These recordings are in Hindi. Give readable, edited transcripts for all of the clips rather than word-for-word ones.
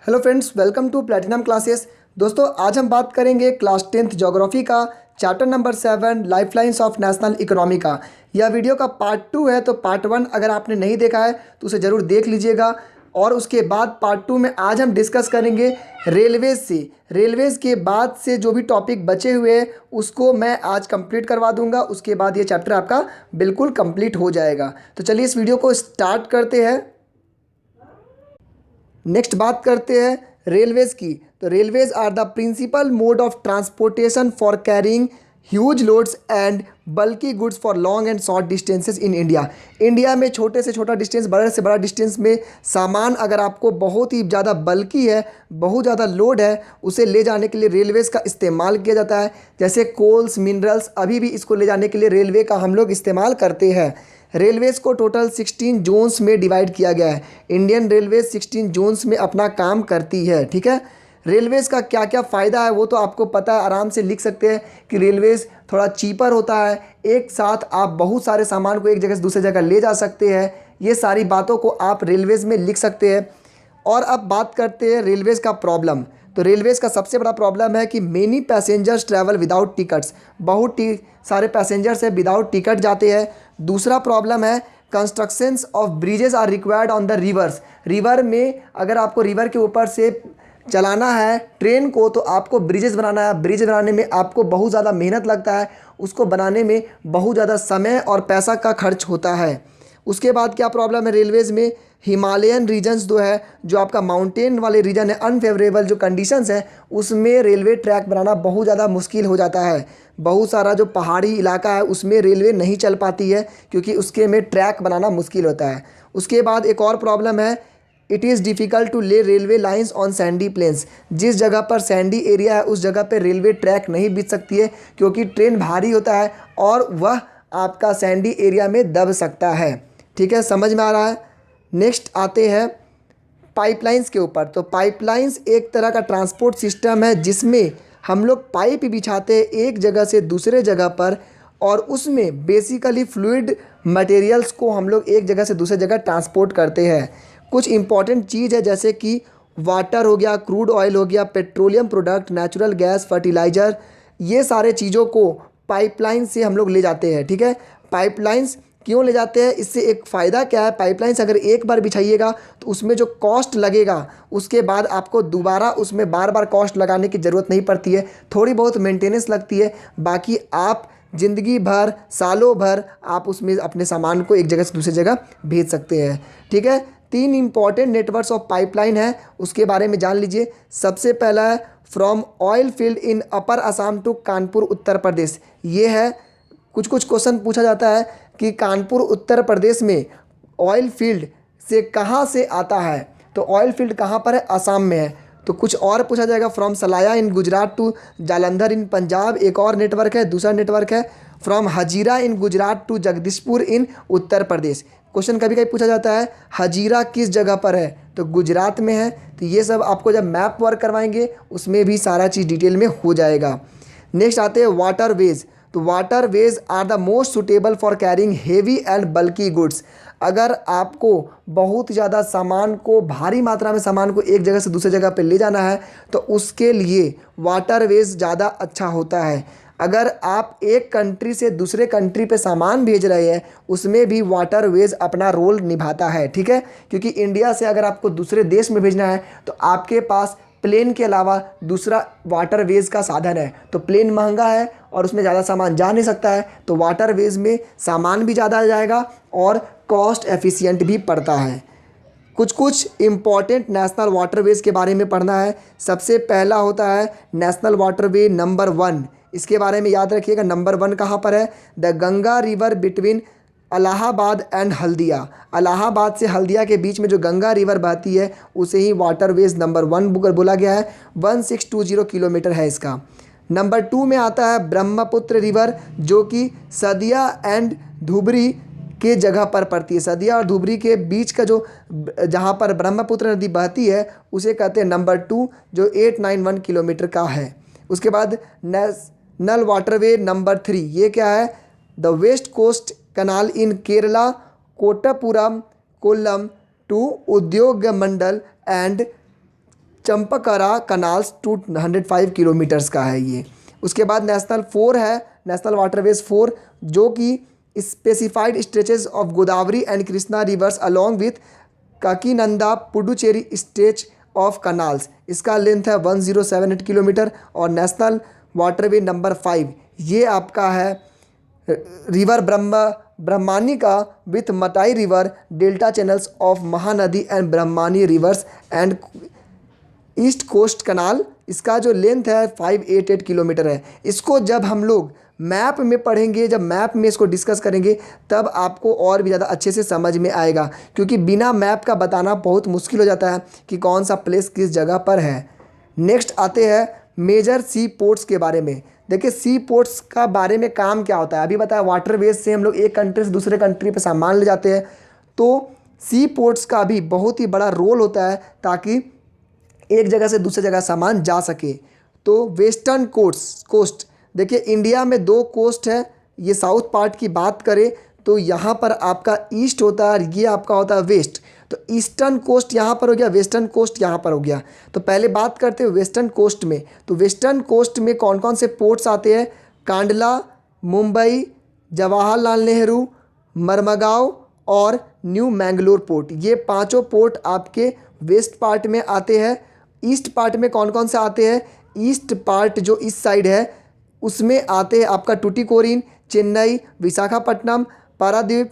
Hello friends, welcome to platinum classes. दोस्तों, आज हम बात करेंगे क्लास 10th ज्योग्राफी का chapter number 7 lifelines of national economy का। यह वीडियो का पार्ट 2 है, तो पार्ट 1 अगर आपने नहीं देखा है तो उसे ज़रूर देख लीजिएगा। और उसके बाद पार्ट 2 में आज हम डिस्कस करेंगे रेलवेज़ से। रेलवेज़ के बाद से जो भी टॉपिक बचे हुए हैं उसको मैं आज कंप्लीट करवा दूंगा। उसके बाद ये चैप्टर आपका बिल्कुल कंप्लीट हो जाएगा। तो चलिए इस वीडियो को स्टार्ट करते हैं। नेक्स्ट बात करते हैं रेलवेज़ की। तो railways are the principal mode of transportation for carrying huge loads and bulky goods for long and short distances in India. India में छोटे से छोटा डिस्टेंस, बड़े से बड़ा डिस्टेंस में सामान अगर आपको बहुत ही ज़्यादा बल्की है, बहुत ज़्यादा लोड है, उसे ले जाने के लिए रेलवेज़ का इस्तेमाल किया जाता है। जैसे कोल्स, मिनरल्स, अभी भी इसको ले जाने के लिए रेलवे का हम लोग इस्तेमाल करते हैं। रेलवेज़ को टोटल 16 जोन्स में डिवाइड किया गया है। इंडियन रेलवेज 16 जोन्स में अपना काम करती है। ठीक है, रेलवेज़ का क्या क्या फ़ायदा है वो तो आपको पता है, आराम से लिख सकते हैं कि रेलवेज़ थोड़ा चीपर होता है, एक साथ आप बहुत सारे सामान को एक जगह से दूसरी जगह ले जा सकते हैं। ये सारी बातों को आप रेलवेज़ में लिख सकते हैं। और अब बात करते हैं रेलवेज़ का प्रॉब्लम। तो रेलवेज़ का सबसे बड़ा प्रॉब्लम है कि many passengers travel without tickets. बहुत सारे पैसेंजर्स है विदाउट टिकट जाते हैं। दूसरा प्रॉब्लम है constructions of bridges are required on the rivers. River में अगर आपको रिवर के ऊपर से चलाना है ट्रेन को तो आपको ब्रिजेस बनाना है। ब्रिज बनाने में आपको बहुत ज़्यादा मेहनत लगता है, उसको बनाने में बहुत ज़्यादा समय और पैसा का खर्च होता है। उसके बाद क्या प्रॉब्लम है रेलवेज़ में, हिमालयन रीजन्स जो है, जो आपका माउंटेन वाले रीजन है, अनफेवरेबल जो कंडीशंस है उसमें रेलवे ट्रैक बनाना बहुत ज़्यादा मुश्किल हो जाता है। बहुत सारा जो पहाड़ी इलाका है उसमें रेलवे नहीं चल पाती है क्योंकि उसके में ट्रैक बनाना मुश्किल होता है। उसके बाद एक और प्रॉब्लम है, it is difficult to lay railway lines on sandy plains. जिस जगह पर सैंडी एरिया है उस जगह पर रेलवे ट्रैक नहीं बिछ सकती है क्योंकि ट्रेन भारी होता है और वह आपका सैंडी एरिया में दब सकता है। ठीक है, समझ में आ रहा है। नेक्स्ट आते हैं पाइपलाइंस के ऊपर। तो पाइपलाइंस एक तरह का ट्रांसपोर्ट सिस्टम है जिसमें हम लोग पाइप बिछाते हैं एक जगह से दूसरे जगह पर, और उसमें बेसिकली फ्लूइड मटेरियल्स को हम लोग एक जगह से दूसरे जगह ट्रांसपोर्ट करते हैं। कुछ इंपॉर्टेंट चीज़ है जैसे कि वाटर हो गया, क्रूड ऑयल हो गया, petroleum product, natural gas, fertiliser, ये सारे चीज़ों को पाइपलाइन से हम लोग ले जाते हैं। ठीक है, पाइपलाइंस क्यों ले जाते हैं, इससे एक फ़ायदा क्या है, पाइपलाइंस अगर एक बार बिछाइएगा तो उसमें जो कॉस्ट लगेगा उसके बाद आपको दोबारा उसमें बार बार कॉस्ट लगाने की ज़रूरत नहीं पड़ती है। थोड़ी बहुत मेंटेनेंस लगती है, बाकी आप ज़िंदगी भर, सालों भर आप उसमें अपने सामान को एक जगह से दूसरी जगह भेज सकते हैं। ठीक है, 3 इंपॉर्टेंट नेटवर्क्स ऑफ पाइपलाइन है, उसके बारे में जान लीजिए। सबसे पहला है from oil field in upper Assam to Kanpur Uttar Pradesh. ये है, कुछ क्वेश्चन पूछा जाता है कि कानपुर उत्तर प्रदेश में ऑयल फील्ड से कहाँ से आता है, तो ऑयल फील्ड कहाँ पर है, असम में है। तो कुछ और पूछा जाएगा from Salaya in Gujarat to Jalandhar in Punjab, एक और नेटवर्क है। दूसरा नेटवर्क है from Hazira in Gujarat to Jagdishpur in Uttar Pradesh. Question कभी कभी पूछा जाता है हजीरा किस जगह पर है, तो गुजरात में है। तो ये सब आपको जब मैप वर्क करवाएंगे उसमें भी सारा चीज़ डिटेल में हो जाएगा। नेक्स्ट आते हैं वाटर वेज। तो waterways are the most suitable for carrying heavy and bulky goods. अगर आपको बहुत ज़्यादा सामान को, भारी मात्रा में सामान को एक जगह से दूसरी जगह पे ले जाना है तो उसके लिए वाटर वेज ज़्यादा अच्छा होता है। अगर आप एक कंट्री से दूसरे कंट्री पे सामान भेज रहे हैं उसमें भी वाटर वेज अपना रोल निभाता है। ठीक है, क्योंकि इंडिया से अगर आपको दूसरे देश में भेजना है तो आपके पास प्लेन के अलावा दूसरा वाटर वेज का साधन है। तो प्लेन महंगा है और उसमें ज़्यादा सामान जा नहीं सकता है, तो वाटर वेज में सामान भी ज़्यादा आ जाएगा और कॉस्ट एफिशिएंट भी पड़ता है। कुछ इम्पॉर्टेंट नेशनल वाटरवेज के बारे में पढ़ना है। सबसे पहला होता है नेशनल वाटरवे नंबर 1। इसके बारे में याद रखिएगा, नंबर 1 कहाँ पर है, the Ganga river between Allahabad and Haldia. Allahabad से हल्दिया के बीच में जो गंगा रिवर बहती है उसे ही वाटरवेज नंबर 1 बोला गया है। 1620 किलोमीटर है इसका। नंबर 2 में आता है ब्रह्मपुत्र रिवर, जो कि सदिया एंड धुबरी के जगह पर पड़ती है। सदिया और धुबरी के बीच का जो, जहाँ पर ब्रह्मपुत्र नदी बहती है उसे कहते हैं नंबर 2, जो 891 किलोमीटर का है। उसके बाद नेशनल वाटरवे नंबर 3, ये क्या है, the west coast canal in Kerala Kottapuram Kollam to Udyog Mandal and Champakara canals 205 kilometres का है ये। उसके बाद नेशनल 4 है, नेशनल वाटरवेज 4, जो कि specified stretches of Godavari and Krishna rivers along with Kakinada Puducherry stretch of canals. इसका लेंथ है 1078 किलोमीटर। और नेशनल वाटरवे नंबर 5 ये आपका है रिवर ब्रह्मानी का with Matai river delta channels of Mahanadi and Brahmani rivers and east coast canal. इसका जो लेंथ है 588 किलोमीटर है। इसको जब हम लोग मैप में पढ़ेंगे, जब मैप में इसको डिस्कस करेंगे, तब आपको और भी ज़्यादा अच्छे से समझ में आएगा, क्योंकि बिना मैप का बताना बहुत मुश्किल हो जाता है कि कौन सा प्लेस किस जगह पर है। नेक्स्ट आते हैं मेजर सी पोर्ट्स के बारे में। देखिए सी पोर्ट्स का बारे में काम क्या होता है, अभी बताया वाटरवेज से हम लोग एक कंट्री से दूसरे कंट्री पर सामान ले जाते हैं, तो सी पोर्ट्स का भी बहुत ही बड़ा रोल होता है ताकि एक जगह से दूसरी जगह सामान जा सके। तो वेस्टर्न कोस्ट देखिए इंडिया में 2 कोस्ट है। ये साउथ पार्ट की बात करें तो यहाँ पर आपका ईस्ट होता है और ये आपका होता है वेस्ट। तो ईस्टर्न कोस्ट यहाँ पर हो गया, वेस्टर्न कोस्ट यहाँ पर हो गया। तो पहले बात करते हैं वेस्टर्न कोस्ट में। तो वेस्टर्न कोस्ट में कौन कौन से पोर्ट्स आते हैं? कांडला, मुंबई, जवाहरलाल नेहरू, मरमगांव और न्यू मैंगलोर पोर्ट। ये 5 पोर्ट आपके वेस्ट पार्ट में आते हैं। ईस्ट पार्ट में कौन कौन से आते हैं? ईस्ट पार्ट जो इस साइड है उसमें आते हैं आपका टुटीकोरिन, चेन्नई, विशाखापट्टनम, पारादीप,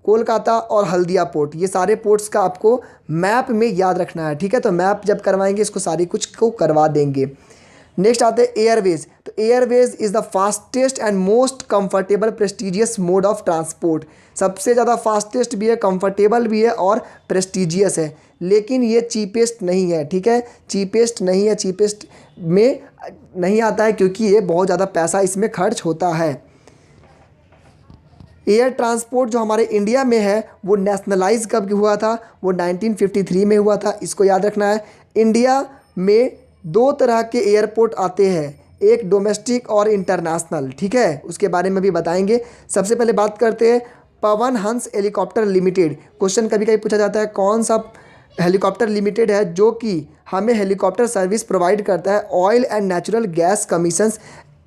कोलकाता और हल्दिया पोर्ट। ये सारे पोर्ट्स का आपको मैप में याद रखना है, ठीक है। तो मैप जब करवाएंगे इसको सारी कुछ को करवा देंगे। नेक्स्ट आते हैं एयरवेज। तो Airways is the fastest and most comfortable prestigious mode of transport. सबसे ज़्यादा फास्टेस्ट भी है, कंफर्टेबल भी है और प्रेस्टिजियस है, लेकिन ये चीपेस्ट नहीं है, ठीक है। चीपेस्ट नहीं है, चीपेस्ट में नहीं आता है क्योंकि ये बहुत ज़्यादा पैसा इसमें खर्च होता है। एयर ट्रांसपोर्ट जो हमारे इंडिया में है वो नेशनलाइज कब हुआ था? वो 1953 में हुआ था, इसको याद रखना है। इंडिया में 2 तरह के एयरपोर्ट आते हैं, एक डोमेस्टिक और इंटरनेशनल, ठीक है। उसके बारे में भी बताएंगे। सबसे पहले बात करते हैं Pawan Hans helicopter limited. Question कभी कभी पूछा जाता है कौन सा हेलीकॉप्टर लिमिटेड है जो कि हमें हेलीकॉप्टर सर्विस प्रोवाइड करता है oil and natural gas commissions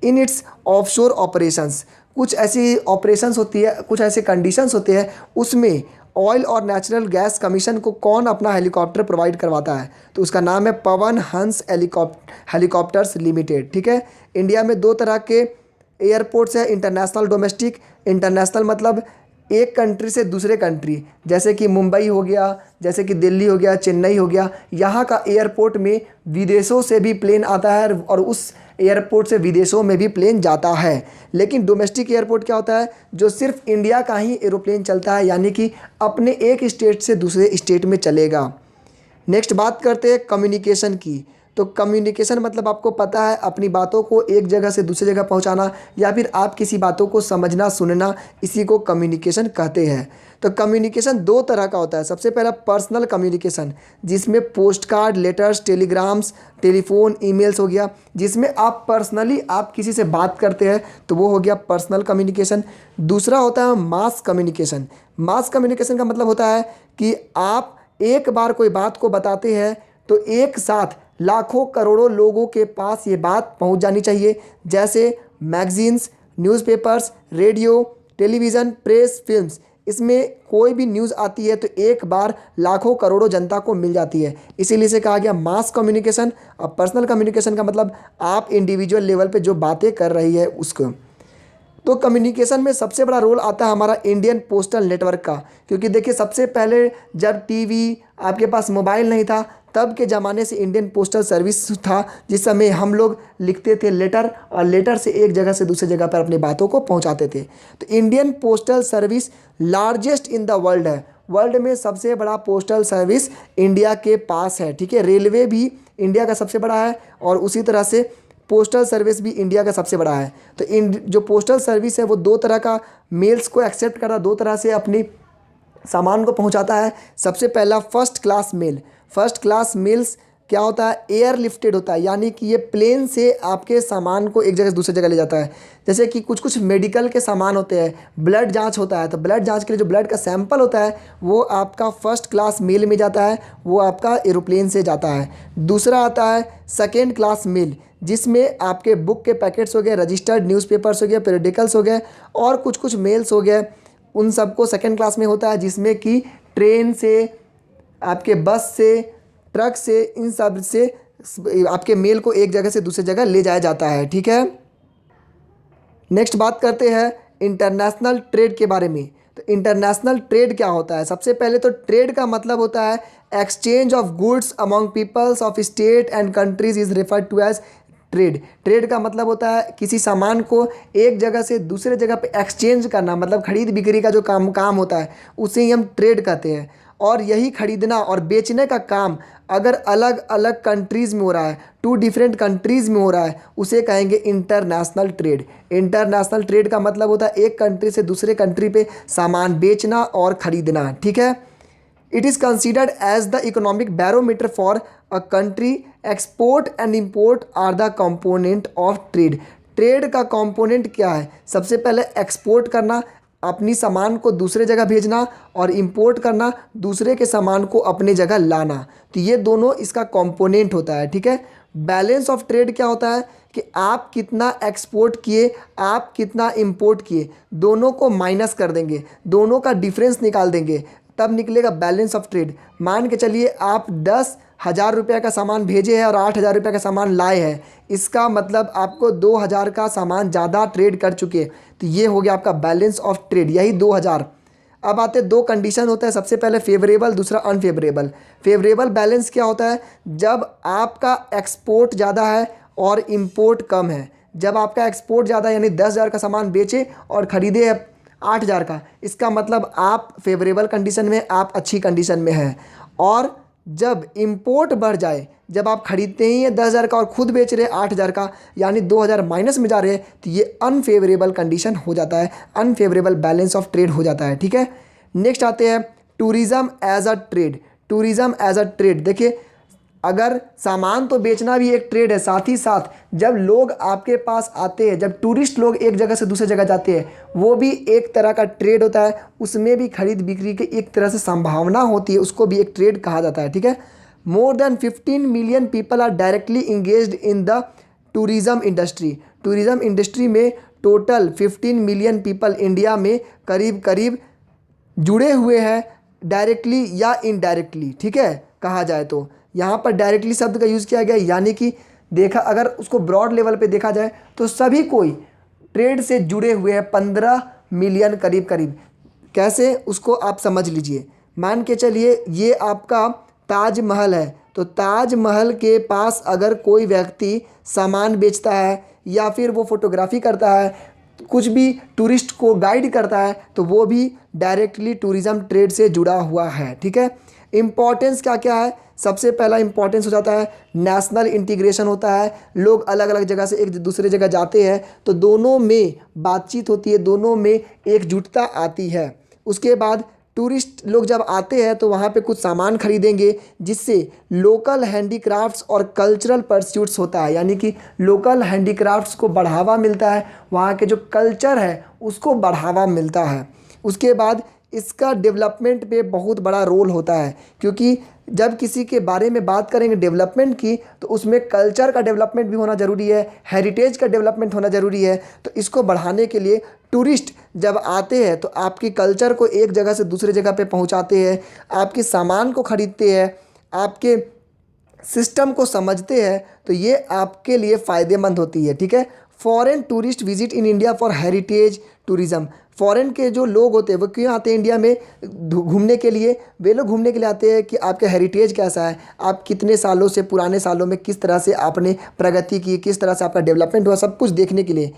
in its offshore operations. कुछ ऐसी ऑपरेशंस होती है, कुछ ऐसे कंडीशंस होते हैं, उसमें ऑयल और नेचुरल गैस कमीशन को कौन अपना हेलीकॉप्टर प्रोवाइड करवाता है? तो उसका नाम है पवन हंस हेलीकॉप्टर्स लिमिटेड, ठीक है। इंडिया में 2 तरह के एयरपोर्ट्स हैं, इंटरनेशनल, डोमेस्टिक। इंटरनेशनल मतलब एक कंट्री से दूसरे कंट्री, जैसे कि मुंबई हो गया, जैसे कि दिल्ली हो गया, चेन्नई हो गया। यहाँ का एयरपोर्ट में विदेशों से भी प्लेन आता है और उस एयरपोर्ट से विदेशों में भी प्लेन जाता है। लेकिन डोमेस्टिक एयरपोर्ट क्या होता है? जो सिर्फ इंडिया का ही एरोप्लेन चलता है, यानी कि अपने एक स्टेट से दूसरे स्टेट में चलेगा। नेक्स्ट बात करते हैं कम्युनिकेशन की। तो कम्युनिकेशन मतलब आपको पता है अपनी बातों को एक जगह से दूसरी जगह पहुंचाना, या फिर आप किसी बातों को समझना, सुनना, इसी को कम्युनिकेशन कहते हैं। तो कम्युनिकेशन 2 तरह का होता है। सबसे पहला पर्सनल कम्युनिकेशन, जिसमें post card, letters, telegrams, telephone, emails हो गया, जिसमें आप पर्सनली आप किसी से बात करते हैं, तो वो हो गया पर्सनल कम्युनिकेशन। दूसरा होता है मास कम्युनिकेशन। मास कम्युनिकेशन का मतलब होता है कि आप एक बार कोई बात को बताते हैं तो एक साथ लाखों करोड़ों लोगों के पास ये बात पहुंच जानी चाहिए, जैसे magazines, newspapers, radio, television, press, films. इसमें कोई भी न्यूज़ आती है तो एक बार लाखों करोड़ों जनता को मिल जाती है, इसीलिए इसे कहा गया मास कम्युनिकेशन। और पर्सनल कम्युनिकेशन का मतलब आप इंडिविजुअल लेवल पे जो बातें कर रही है उसको। तो कम्युनिकेशन में सबसे बड़ा रोल आता है हमारा इंडियन पोस्टल नेटवर्क का, क्योंकि देखिए सबसे पहले जब टीवी, आपके पास मोबाइल नहीं था, तब के ज़माने से इंडियन पोस्टल सर्विस था, जिस समय हम लोग लिखते थे लेटर, और लेटर से एक जगह से दूसरी जगह पर अपनी बातों को पहुंचाते थे। तो Indian postal service largest in the world है। वर्ल्ड में सबसे बड़ा पोस्टल सर्विस इंडिया के पास है, ठीक है। रेलवे भी इंडिया का सबसे बड़ा है और उसी तरह से पोस्टल सर्विस भी इंडिया का सबसे बड़ा है। तो जो पोस्टल सर्विस है वो 2 तरह का मेल्स को एक्सेप्ट करता है, 2 तरह से अपनी सामान को पहुंचाता है। सबसे पहला first class mail. First class mails क्या होता है, एयर लिफ्टेड होता है, यानी कि ये प्लेन से आपके सामान को एक जगह से दूसरी जगह ले जाता है। जैसे कि कुछ कुछ मेडिकल के सामान होते हैं, ब्लड जांच होता है, तो ब्लड जांच के लिए जो ब्लड का सैंपल होता है वो आपका फर्स्ट क्लास मेल में जाता है, वो आपका एरोप्लेन से जाता है। दूसरा आता है सेकेंड क्लास मेल, जिसमें आपके बुक के पैकेट्स हो गए, रजिस्टर्ड न्यूज़पेपर्स हो गए, पीरियडिकल्स हो गए और कुछ कुछ मेल्स हो गए, उन सबको सेकेंड क्लास में होता है, जिसमें कि ट्रेन से, आपके बस से, ट्रक से, इन सब से आपके मेल को एक जगह से दूसरी जगह ले जाया जाता है। ठीक है, नेक्स्ट बात करते हैं इंटरनेशनल ट्रेड के बारे में। तो इंटरनेशनल ट्रेड क्या होता है? सबसे पहले तो ट्रेड का मतलब होता है exchange of goods among peoples of state and countries is referred to as trade. Trade का मतलब होता है किसी सामान को एक जगह से दूसरे जगह पे एक्सचेंज करना, मतलब खरीद बिक्री का जो काम होता है उसे ही हम ट्रेड कहते हैं। और यही खरीदना और बेचने का काम अगर अलग अलग कंट्रीज़ में हो रहा है, 2 डिफरेंट कंट्रीज़ में हो रहा है, उसे कहेंगे इंटरनेशनल ट्रेड। इंटरनेशनल ट्रेड का मतलब होता है एक कंट्री से दूसरे कंट्री पे सामान बेचना और ख़रीदना। ठीक है, it is considered as the economic barometer for a country. Export and import are the component of trade. Trade का कंपोनेंट क्या है? सबसे पहले एक्सपोर्ट करना, अपनी सामान को दूसरे जगह भेजना, और इंपोर्ट करना, दूसरे के सामान को अपने जगह लाना। तो ये दोनों इसका कंपोनेंट होता है। ठीक है, बैलेंस ऑफ ट्रेड क्या होता है कि आप कितना एक्सपोर्ट किए, आप कितना इंपोर्ट किए, दोनों को माइनस कर देंगे, दोनों का डिफरेंस निकाल देंगे, तब निकलेगा बैलेंस ऑफ ट्रेड। मान के चलिए आप 10,000 रुपये का सामान भेजे हैं और 8,000 रुपये का सामान लाए हैं, इसका मतलब आपको 2,000 का सामान ज़्यादा ट्रेड कर चुके, तो ये हो गया आपका बैलेंस ऑफ ट्रेड, यही 2,000। अब आते 2 कंडीशन होता है, सबसे पहले फेवरेबल, दूसरा अनफेवरेबल। फेवरेबल बैलेंस क्या होता है? जब आपका एक्सपोर्ट ज़्यादा है और इम्पोर्ट कम है। जब आपका एक्सपोर्ट ज़्यादा है, यानी 10,000 का सामान बेचे और ख़रीदे 8,000 का, इसका मतलब आप फेवरेबल कंडीशन में, आप अच्छी कंडीशन में हैं। और जब इंपोर्ट बढ़ जाए, जब आप खरीदते ही हैं 10,000 का और खुद बेच रहे हैं 8,000 का, यानी 2,000 माइनस में जा रहे हैं, तो ये अनफेवरेबल कंडीशन हो जाता है, अनफेवरेबल बैलेंस ऑफ ट्रेड हो जाता है। ठीक है, नेक्स्ट आते हैं tourism as a trade. Tourism as a trade, देखिए अगर सामान तो बेचना भी एक ट्रेड है, साथ ही साथ जब लोग आपके पास आते हैं, जब टूरिस्ट लोग एक जगह से दूसरी जगह जाते हैं, वो भी एक तरह का ट्रेड होता है, उसमें भी खरीद बिक्री की एक तरह से संभावना होती है, उसको भी एक ट्रेड कहा जाता है। ठीक है, more than 15 million people are directly engaged in the tourism industry. Tourism industry में टोटल 15 मिलियन पीपल इंडिया में करीब करीब जुड़े हुए हैं, डायरेक्टली या इनडायरेक्टली। ठीक है, कहा जाए तो यहाँ पर डायरेक्टली शब्द का यूज़ किया गया, यानी कि देखा, अगर उसको ब्रॉड लेवल पे देखा जाए तो सभी कोई ट्रेड से जुड़े हुए हैं, 15 मिलियन करीब करीब। कैसे, उसको आप समझ लीजिए। मान के चलिए ये आपका ताजमहल है, तो ताजमहल के पास अगर कोई व्यक्ति सामान बेचता है या फिर वो फोटोग्राफी करता है, कुछ भी टूरिस्ट को गाइड करता है, तो वो भी डायरेक्टली टूरिज़्म ट्रेड से जुड़ा हुआ है। ठीक है, इम्पॉर्टेंस क्या क्या है? सबसे पहला इम्पॉर्टेंस हो जाता है नेशनल इंटीग्रेशन होता है, लोग अलग अलग जगह से एक दूसरे जगह जाते हैं तो दोनों में बातचीत होती है, दोनों में एकजुटता आती है। उसके बाद टूरिस्ट लोग जब आते हैं तो वहाँ पे कुछ सामान खरीदेंगे, जिससे लोकल हैंडीक्राफ्ट्स और कल्चरल परस्यूट्स होता है, यानी कि लोकल हैंडीक्राफ्ट्स को बढ़ावा मिलता है, वहाँ के जो कल्चर है उसको बढ़ावा मिलता है। उसके बाद इसका डेवलपमेंट पे बहुत बड़ा रोल होता है, क्योंकि जब किसी के बारे में बात करेंगे डेवलपमेंट की, तो उसमें कल्चर का डेवलपमेंट भी होना ज़रूरी है, हेरिटेज का डेवलपमेंट होना ज़रूरी है। तो इसको बढ़ाने के लिए टूरिस्ट जब आते हैं तो आपकी कल्चर को एक जगह से दूसरे जगह पे पहुंचाते हैं, आपके सामान को ख़रीदते हैं, आपके सिस्टम को समझते हैं, तो ये आपके लिए फ़ायदेमंद होती है। ठीक है, foreign tourist visit in India for heritage tourism. Foreign के जो लोग होते हैं वो क्यों आते हैं इंडिया में घूमने के लिए? वे लोग घूमने के लिए आते हैं कि आपका हेरिटेज कैसा है, आप कितने सालों से, पुराने सालों में किस तरह से आपने प्रगति की, किस तरह से आपका डेवलपमेंट हुआ, सब कुछ देखने के लिए।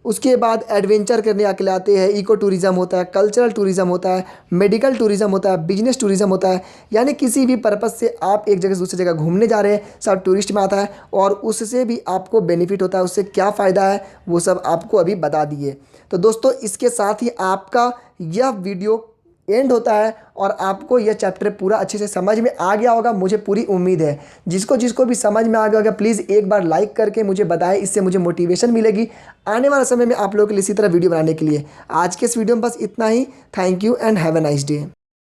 उसके बाद एडवेंचर करने के लिए आते हैं, इको टूरिज़्म होता है, कल्चरल टूरिज़्म होता है, मेडिकल टूरिज़्म होता है, बिजनेस टूरिज़्म होता है, यानी किसी भी पर्पज़ से आप एक जगह से दूसरी जगह घूमने जा रहे हैं, सब टूरिस्ट में आता है और उससे भी आपको बेनिफिट होता है। उससे क्या फ़ायदा है वो सब आपको अभी बता दिए। तो दोस्तों इसके साथ ही आपका यह वीडियो एंड होता है और आपको यह चैप्टर पूरा अच्छे से समझ में आ गया होगा, मुझे पूरी उम्मीद है। जिसको जिसको भी समझ में आ गया होगा प्लीज़ एक बार लाइक करके मुझे बताएं, इससे मुझे मोटिवेशन मिलेगी आने वाले समय में आप लोगों के लिए इसी तरह वीडियो बनाने के लिए। आज के इस वीडियो में बस इतना ही। Thank you and have a nice day.